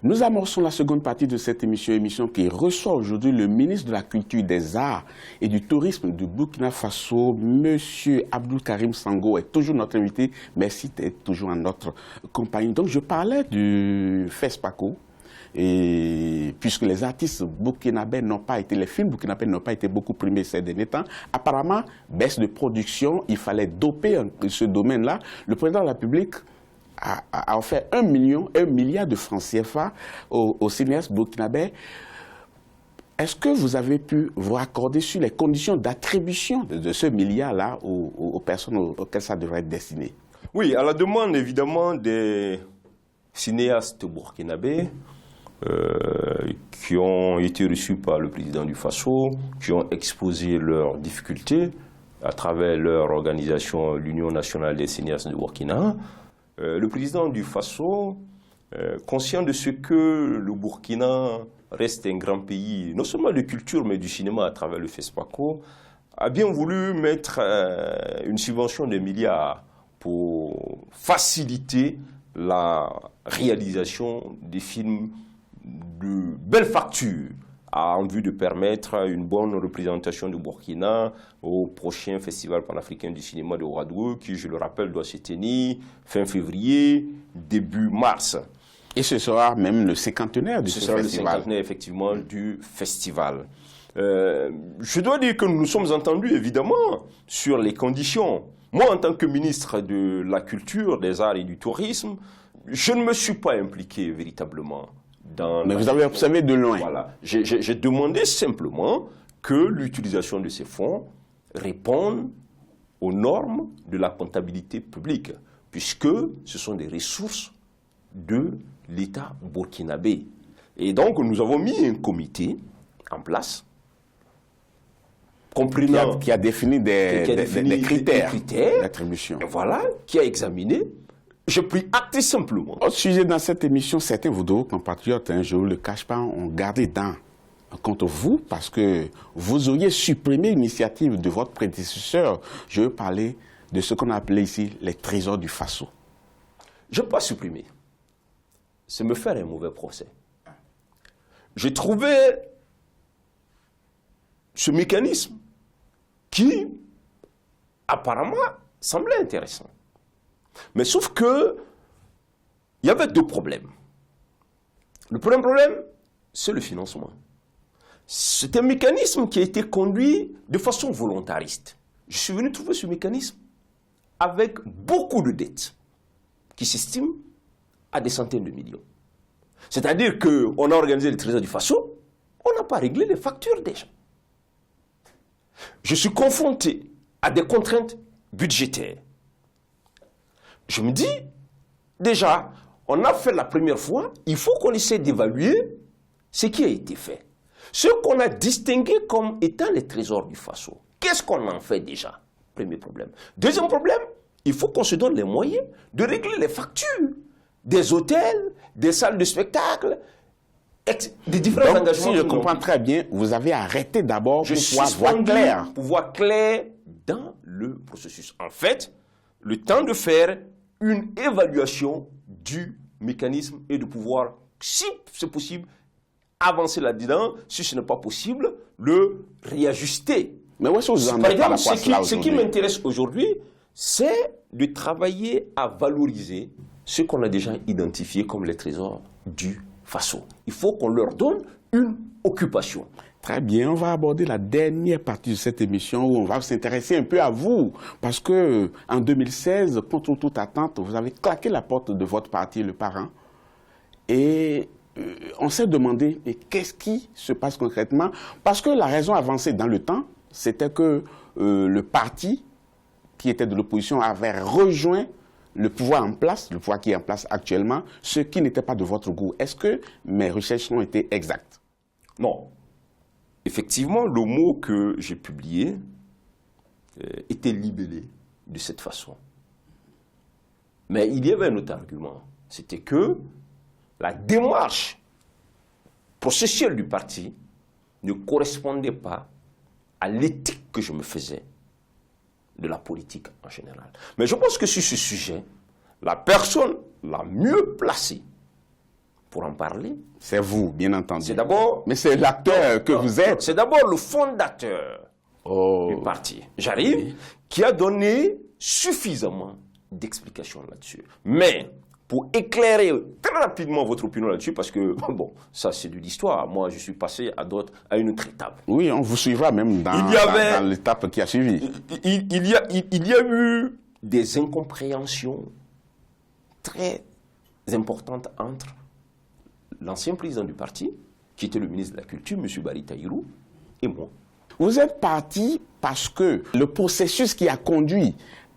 Nous amorçons la seconde partie de cette émission qui reçoit aujourd'hui le ministre de la Culture, des Arts et du Tourisme du Burkina Faso, M. Abdou Karim Sango, est toujours notre invité. Merci d'être toujours en notre compagnie. Donc je parlais du FESPACO, et puisque les artistes burkinabés n'ont pas été, les films burkinabés n'ont pas été beaucoup primés ces derniers temps, apparemment, baisse de production, il fallait doper ce domaine-là. Le président de la République a offert 1 milliard de francs CFA aux cinéastes burkinabés. Est-ce que vous avez pu vous accorder sur les conditions d'attribution de ce milliard-là aux personnes auxquelles ça devrait être destiné? Oui, à la demande évidemment des cinéastes burkinabés qui ont été reçus par le président du Faso, qui ont exposé leurs difficultés à travers leur organisation, l'Union nationale des cinéastes de Burkina. Le président du Faso, conscient de ce que le Burkina reste un grand pays, non seulement de culture, mais du cinéma à travers le FESPACO, a bien voulu mettre une subvention de milliards pour faciliter la réalisation des films de belle facture, en vue de permettre une bonne représentation du Burkina au prochain Festival panafricain du cinéma de Ouagadougou, qui, je le rappelle, doit se tenir fin février, début mars. Et ce sera même le cinquantenaire du festival. Ce sera le cinquantenaire, effectivement, du festival. Je dois dire que nous nous sommes entendus, évidemment, sur les conditions. Moi, en tant que ministre de la Culture, des Arts et du Tourisme, je ne me suis pas impliqué véritablement. Mais vous avez observé de loin. Voilà. J'ai demandé simplement que l'utilisation de ces fonds réponde aux normes de la comptabilité publique, puisque ce sont des ressources de l'État burkinabé. Et donc, nous avons mis un comité en place, comprenant qui a défini des critères d'attribution. Voilà, qui a examiné. Je pris acte simplement. Autre sujet dans cette émission, certains de vos compatriotes, je ne vous le cache pas, ont gardé contre vous parce que vous auriez supprimé l'initiative de votre prédécesseur. Je veux parler de ce qu'on a appelé ici les trésors du Faso. Je n'ai pas supprimé. C'est me faire un mauvais procès. J'ai trouvé ce mécanisme qui, apparemment, semblait intéressant. Mais sauf que, il y avait deux problèmes. Le premier problème, c'est le financement. C'est un mécanisme qui a été conduit de façon volontariste. Je suis venu trouver ce mécanisme avec beaucoup de dettes qui s'estiment à des centaines de millions. C'est-à-dire qu'on a organisé le trésor du Faso, on n'a pas réglé les factures déjà. Je suis confronté à des contraintes budgétaires. Je me dis, déjà, on a fait la première fois, il faut qu'on essaie d'évaluer ce qui a été fait. Ce qu'on a distingué comme étant les trésors du Faso. Qu'est-ce qu'on en fait déjà? Premier problème. Deuxième problème, il faut qu'on se donne les moyens de régler les factures des hôtels, des salles de spectacle, des différents engagements. Si je comprends très bien, vous avez arrêté d'abord pour voir clair dans le processus. En fait, le temps de faire une évaluation du mécanisme et de pouvoir, si c'est possible, avancer là-dedans. Si ce n'est pas possible, le réajuster. Mais où est-ce que vous en êtes? Par exemple, ce qui m'intéresse aujourd'hui, c'est de travailler à valoriser ce qu'on a déjà identifié comme les trésors du Faso. Il faut qu'on leur donne une occupation. Très bien, on va aborder la dernière partie de cette émission où on va s'intéresser un peu à vous. Parce que en 2016, contre toute attente, vous avez claqué la porte de votre parti, le Parent. Et on s'est demandé, qu'est-ce qui se passe concrètement? Parce que la raison avancée dans le temps, c'était que le parti qui était de l'opposition avait rejoint le pouvoir en place, le pouvoir qui est en place actuellement, ce qui n'était pas de votre goût. Est-ce que mes recherches ont été exactes? Non. Effectivement, le mot que j'ai publié était libellé de cette façon. Mais il y avait un autre argument. C'était que la démarche processuelle du parti ne correspondait pas à l'éthique que je me faisais de la politique en général. Mais je pense que sur ce sujet, la personne la mieux placée pour en parler. C'est vous, bien entendu. C'est d'abord... Mais c'est l'acteur que vous êtes. C'est d'abord le fondateur du parti. J'arrive, qui a donné suffisamment d'explications là-dessus. Mais, pour éclairer très rapidement votre opinion là-dessus, parce que, bon, ça c'est de l'histoire. Moi, je suis passé à une autre étape. Oui, on vous suivra même dans l'étape qui a suivi. Il y a eu des incompréhensions très importantes entre l'ancien président du parti, qui était le ministre de la Culture, M. Barry Tahirou, et moi. Vous êtes parti parce que le processus qui a conduit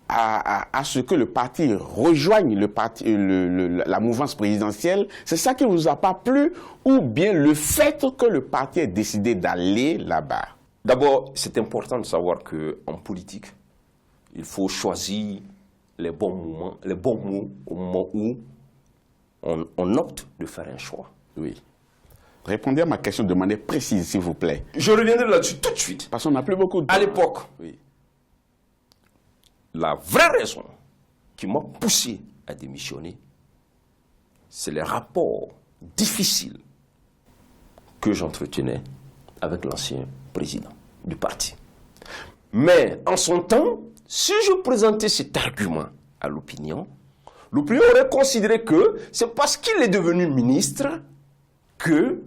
à ce que le parti rejoigne la mouvance présidentielle, c'est ça qui ne vous a pas plu, ou bien le fait que le parti ait décidé d'aller là-bas? D'abord, c'est important de savoir qu'en politique, il faut choisir les bons mots au moment où on opte de faire un choix. Oui. Répondez à ma question de manière précise, s'il vous plaît. Je reviendrai là-dessus tout de suite. Parce qu'on n'a plus beaucoup de temps. À l'époque, oui. La vraie raison qui m'a poussé à démissionner, c'est les rapports difficiles que j'entretenais avec l'ancien président du parti. Mais en son temps, si je présentais cet argument à l'opinion aurait considéré que c'est parce qu'il est devenu ministre que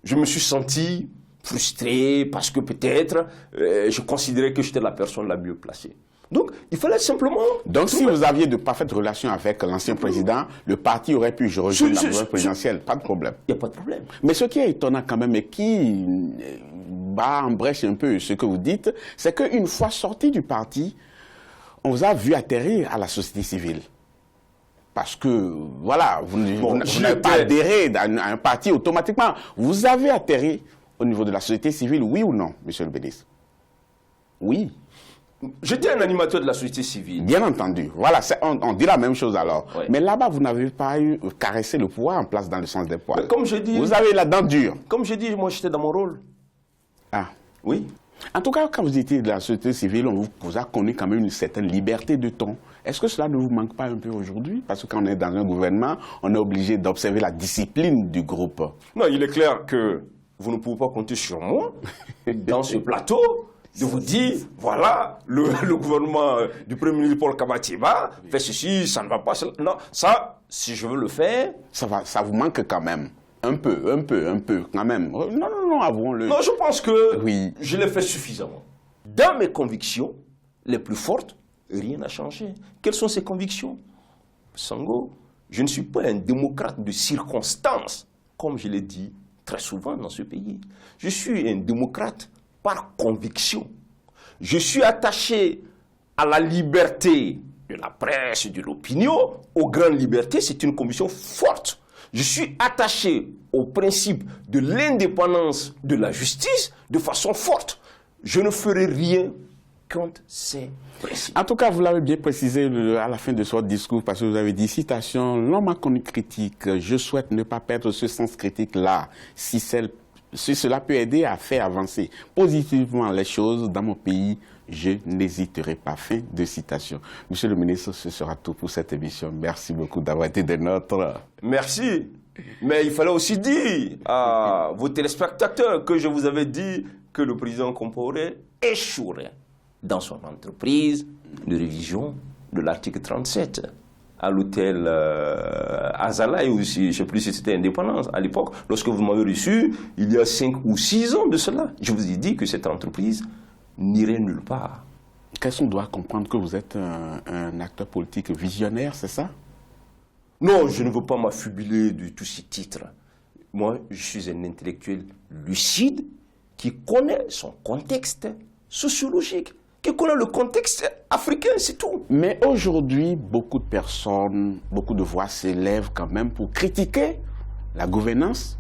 je me suis senti frustré, parce que peut-être je considérais que j'étais la personne la mieux placée. Donc, il fallait simplement... Donc, si vous aviez de parfaites relations avec l'ancien président, le parti aurait pu rejoindre la mouvance présidentielle, pas de problème. Il n'y a pas de problème. Mais ce qui est étonnant quand même et qui bat en brèche un peu ce que vous dites, c'est qu'une fois sorti du parti, on vous a vu atterrir à la société civile. Parce que, voilà, vous n'avez pas adhéré à un parti automatiquement. Vous avez atterri au niveau de la société civile, oui ou non, monsieur le ministre? Oui. J'étais un animateur de la société civile. Bien entendu. Voilà, on dit la même chose alors. Ouais. Mais là-bas, vous n'avez pas eu caressé le pouvoir en place dans le sens des poils. Comme je dis... Vous avez la dent dure. Comme je dis, moi j'étais dans mon rôle. Ah. Oui. En tout cas, quand vous étiez de la société civile, on vous a connu quand même une certaine liberté de ton. Est-ce que cela ne vous manque pas un peu aujourd'hui? Parce que quand on est dans un gouvernement, on est obligé d'observer la discipline du groupe. Non, il est clair que vous ne pouvez pas compter sur moi dans ce plateau de vous dire, voilà, le gouvernement du Premier ministre Paul Kabatiba fait ceci, ça ne va pas. Non, ça, si je veux le faire... Ça vous manque quand même. Un peu, quand même. Non, avouons-le. Non, je pense que oui. Je l'ai fait suffisamment. Dans mes convictions les plus fortes, rien n'a changé. Quelles sont ces convictions? Sango, je ne suis pas un démocrate de circonstance, comme je l'ai dit très souvent dans ce pays. Je suis un démocrate par conviction. Je suis attaché à la liberté de la presse, de l'opinion, aux grandes libertés. C'est une conviction forte. Je suis attaché au principe de l'indépendance de la justice de façon forte. Je ne ferai rien contre ces principes. En tout cas, vous l'avez bien précisé à la fin de votre discours, parce que vous avez dit, citation, l'homme a connu critique, je souhaite ne pas perdre ce sens critique-là, si cela peut aider à faire avancer positivement les choses dans mon pays, je n'hésiterai pas. Fin de citation. Monsieur le ministre, ce sera tout pour cette émission. Merci beaucoup d'avoir été des nôtres. Merci. Mais il fallait aussi dire à vos téléspectateurs que je vous avais dit que le président Compaoré échouerait dans son entreprise de révision de l'article 37 à l'hôtel Azalaï aussi, je ne sais plus si c'était Indépendance à l'époque, lorsque vous m'avez reçu, il y a 5 ou 6 ans de cela. Je vous ai dit que cette entreprise n'irait nulle part. Qu'est-ce qu'on doit comprendre? Que vous êtes un acteur politique visionnaire, c'est ça? Non, je ne veux pas m'affubuler de tous ces titres. Moi, je suis un intellectuel lucide qui connaît son contexte sociologique, qui connaît le contexte africain, c'est tout. Mais aujourd'hui, beaucoup de personnes, beaucoup de voix s'élèvent quand même pour critiquer la gouvernance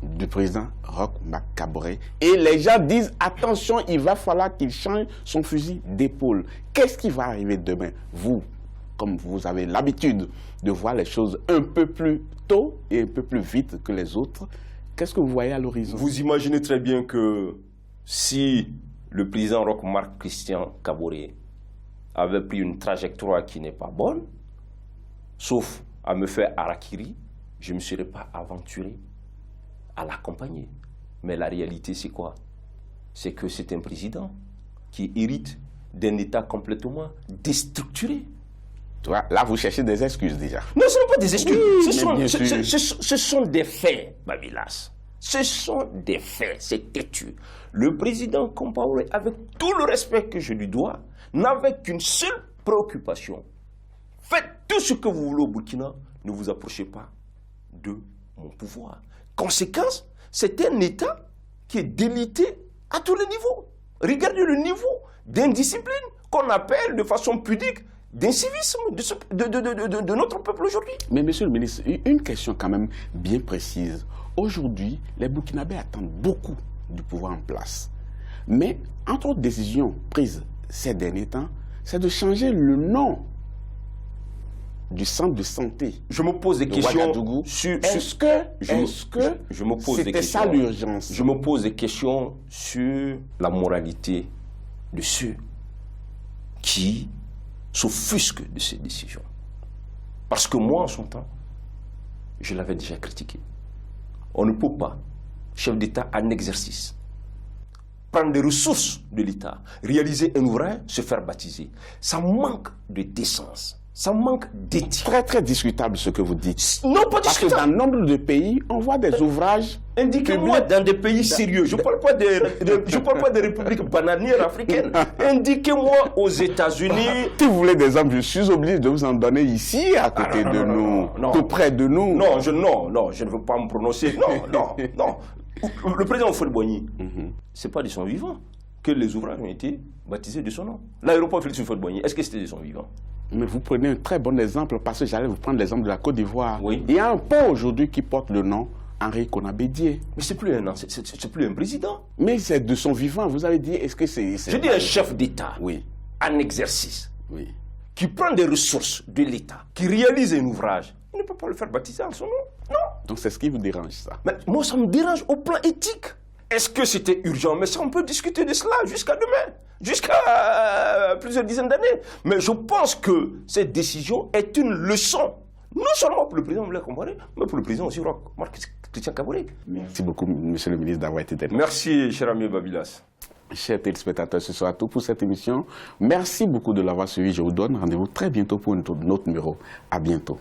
du président Roch Marc Kaboré. Et les gens disent, attention, il va falloir qu'il change son fusil d'épaule. Qu'est-ce qui va arriver demain? Vous, comme vous avez l'habitude de voir les choses un peu plus tôt et un peu plus vite que les autres, qu'est-ce que vous voyez à l'horizon? Vous imaginez très bien que si le président Roch Marc Christian Kaboré avait pris une trajectoire qui n'est pas bonne, sauf à me faire harakiri, je ne me serais pas aventuré à l'accompagner. Mais la réalité, c'est quoi? C'est que c'est un président qui hérite d'un État complètement déstructuré. Tu vois, là, vous cherchez des excuses déjà. Non, ce ne sont pas des excuses. Oui, ce sont des faits, Babilas. Ce sont des faits, c'est têtu. Le président Compaoré, avec tout le respect que je lui dois, n'avait qu'une seule préoccupation. Faites tout ce que vous voulez au Burkina, ne vous approchez pas de mon pouvoir. Conséquence, c'est un État qui est délité à tous les niveaux. Regardez le niveau d'indiscipline qu'on appelle de façon pudique d'incivisme de notre peuple aujourd'hui. Mais monsieur le ministre, une question quand même bien précise. Aujourd'hui, les Burkinabés attendent beaucoup du pouvoir en place. Mais entre autres décisions prises ces derniers temps, c'est de changer le nom du centre de santé. Je me pose des questions sur... Est-ce que c'était ça l'urgence? Je me pose des questions sur la moralité de ceux qui s'offusquent de ces décisions. Parce que moi, en son temps, je l'avais déjà critiqué. On ne peut pas, chef d'État en exercice, prendre des ressources de l'État, réaliser un ouvrage, se faire baptiser. Ça manque de décence. Ça manque d'éthique. Très, très discutable ce que vous dites. Non, pas Parce discutable. que dans nombre de pays, on voit des ouvrages... Indiquez-moi dans des pays sérieux. Je ne parle pas des républiques bananières africaines. Indiquez-moi aux États-Unis. Si vous voulez des exemples, je suis obligé de vous en donner ici, à côté de nous, tout près de nous. Non, je ne veux pas me prononcer. Non. Le président Houphouët-Boigny, ce n'est pas de son vivant que les ouvrages ont été baptisés de son nom. L'aéroport Félix Houphouët-Boigny, est-ce que c'était de son vivant? Mais vous prenez un très bon exemple, parce que j'allais vous prendre l'exemple de la Côte d'Ivoire. Oui. Il y a un pont aujourd'hui qui porte le nom Henri Konaté Dié. Mais c'est plus un président. Mais c'est de son vivant. Vous avez dit, est-ce que c'est... Je dis un chef d'État, oui, en exercice, oui, qui prend des ressources de l'État, qui réalise un ouvrage. Il ne peut pas le faire baptiser en son nom. Non. Donc c'est ce qui vous dérange, ça? Mais moi, ça me dérange au plan éthique. Est-ce que c'était urgent? Mais ça, on peut discuter de cela jusqu'à demain, jusqu'à plusieurs dizaines d'années. Mais je pense que cette décision est une leçon, non seulement pour le président Blaise Compaoré, mais pour le président aussi Christian Kaboré. Merci beaucoup, monsieur le ministre, d'avoir été là. Merci, cher ami Babilas. Chers téléspectateurs, ce sera tout pour cette émission. Merci beaucoup de l'avoir suivi. Je vous donne rendez-vous très bientôt pour un autre numéro. À bientôt.